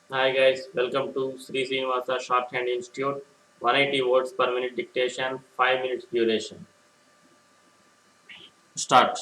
Hi guys, welcome to Sri Srinivasa Shorthand Institute. 180 words per minute dictation, 5 minutes duration. Start.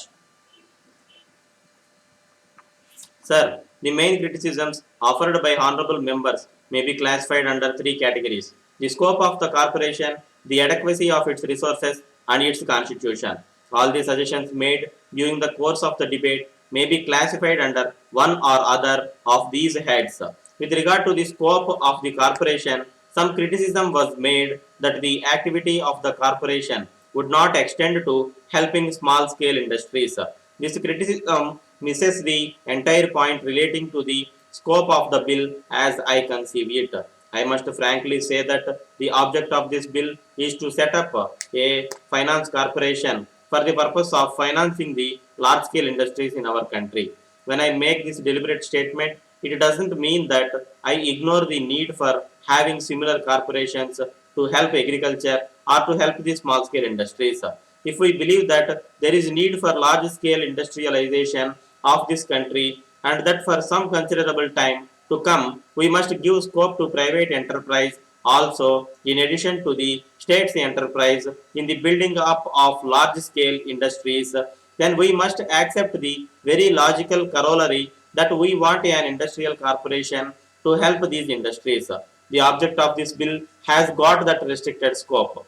Sir, the main criticisms offered by honorable members may be classified under three categories: the scope of the corporation, the adequacy of its resources, and its constitution. All the suggestions made during the course of the debate may be classified under one or other of these heads. With regard to the scope of the corporation, some criticism was made that the activity of the corporation would not extend to helping small scale industries. This criticism misses the entire point relating to the scope of the bill as I conceive it. I must frankly say that the object of this bill is to set up a finance corporation for the purpose of financing the large scale industries in our country. When I make this deliberate statement, it doesn't mean that I ignore the need for having similar corporations to help agriculture or to help the small scale industries. If we believe that there is need for large scale industrialization of this country and that for some considerable time to come, we must give scope to private enterprise also in addition to the state's enterprise in the building up of large scale industries, then we must accept the very logical corollary that we want an industrial corporation to help these industries. The object of this bill has got that restricted scope.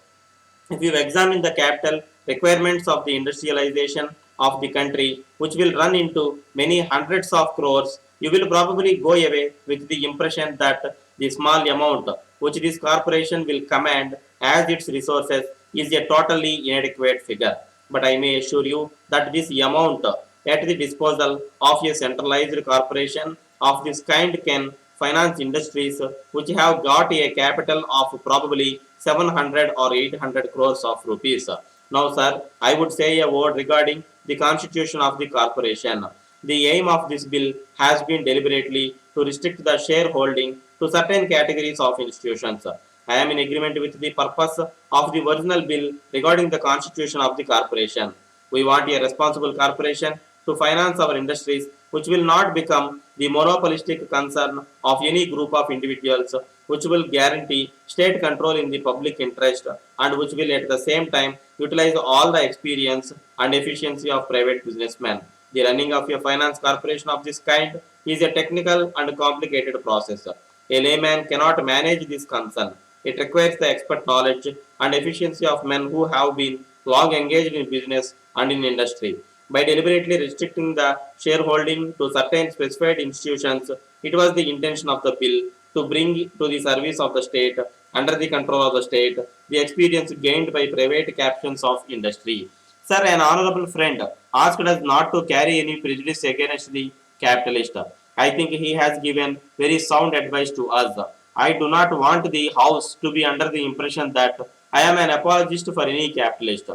If you examine the capital requirements of the industrialization of the country, which will run into many hundreds of crores, you will probably go away with the impression that the small amount which this corporation will command as its resources is a totally inadequate figure. But I may assure you that this amount at the disposal of a centralized corporation of this kind can finance industries which have got a capital of probably 700 or 800 crores of rupees. Now, sir, I would say a word regarding the constitution of the corporation. The aim of this bill has been deliberately to restrict the shareholding to certain categories of institutions. I am in agreement with the purpose of the original bill regarding the constitution of the corporation. We want a responsible corporation to finance our industries, which will not become the monopolistic concern of any group of individuals, which will guarantee state control in the public interest, and which will at the same time utilize all the experience and efficiency of private businessmen. The running of a finance corporation of this kind is a technical and complicated process. A layman cannot manage this concern. It requires the expert knowledge and efficiency of men who have been long engaged in business and in industry. By deliberately restricting the shareholding to certain specified institutions, it was the intention of the bill to bring to the service of the state, under the control of the state, the experience gained by private captains of industry. Sir, an honorable friend asked us not to carry any prejudice against the capitalist. I think he has given very sound advice to us. I do not want the House to be under the impression that I am an apologist for any capitalist.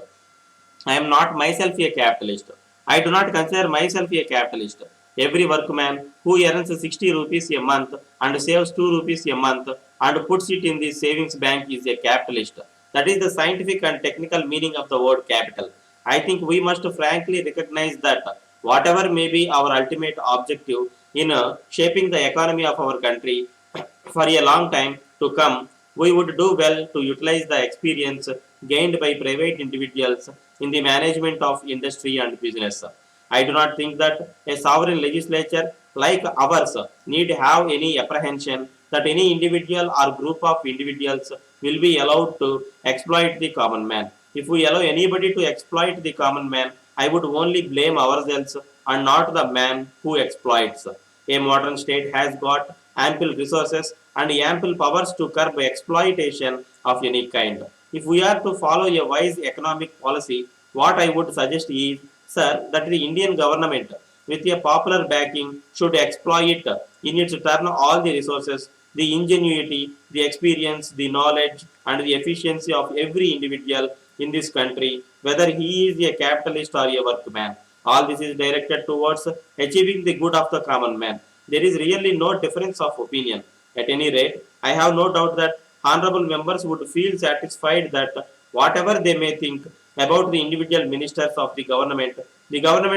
I am not myself a capitalist. I do not consider myself a capitalist. Every workman who earns 60 rupees a month and saves 2 rupees a month and puts it in the savings bank is a capitalist. That is the scientific and technical meaning of the word capital. I think we must frankly recognize that whatever may be our ultimate objective in shaping the economy of our country for a long time to come, we would do well to utilize the experience gained by private individuals in the management of industry and business. I do not think that a sovereign legislature like ours need have any apprehension that any individual or group of individuals will be allowed to exploit the common man. If we allow anybody to exploit the common man, I would only blame ourselves and not the man who exploits. A modern state has got ample resources and ample powers to curb exploitation of any kind. If we are to follow a wise economic policy, what I would suggest is, sir, that the Indian government, with a popular backing, should exploit in its turn all the resources, the ingenuity, the experience, the knowledge, and the efficiency of every individual in this country, whether he is a capitalist or a workman. All this is directed towards achieving the good of the common man. There is really no difference of opinion. At any rate, I have no doubt that honorable members would feel satisfied that whatever they may think about the individual ministers of the government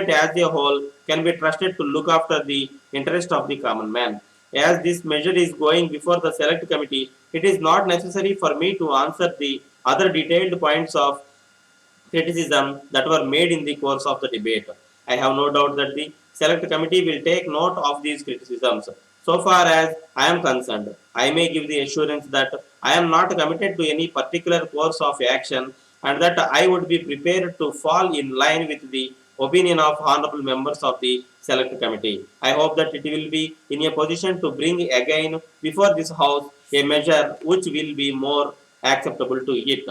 as a whole can be trusted to look after the interest of the common man. As this measure is going before the select committee, it is not necessary for me to answer the other detailed points of criticism that were made in the course of the debate. I have no doubt that the select committee will take note of these criticisms. So far as I am concerned, I may give the assurance that I am not committed to any particular course of action and that I would be prepared to fall in line with the opinion of honorable members of the select committee. I hope that it will be in a position to bring again before this house a measure which will be more acceptable to it.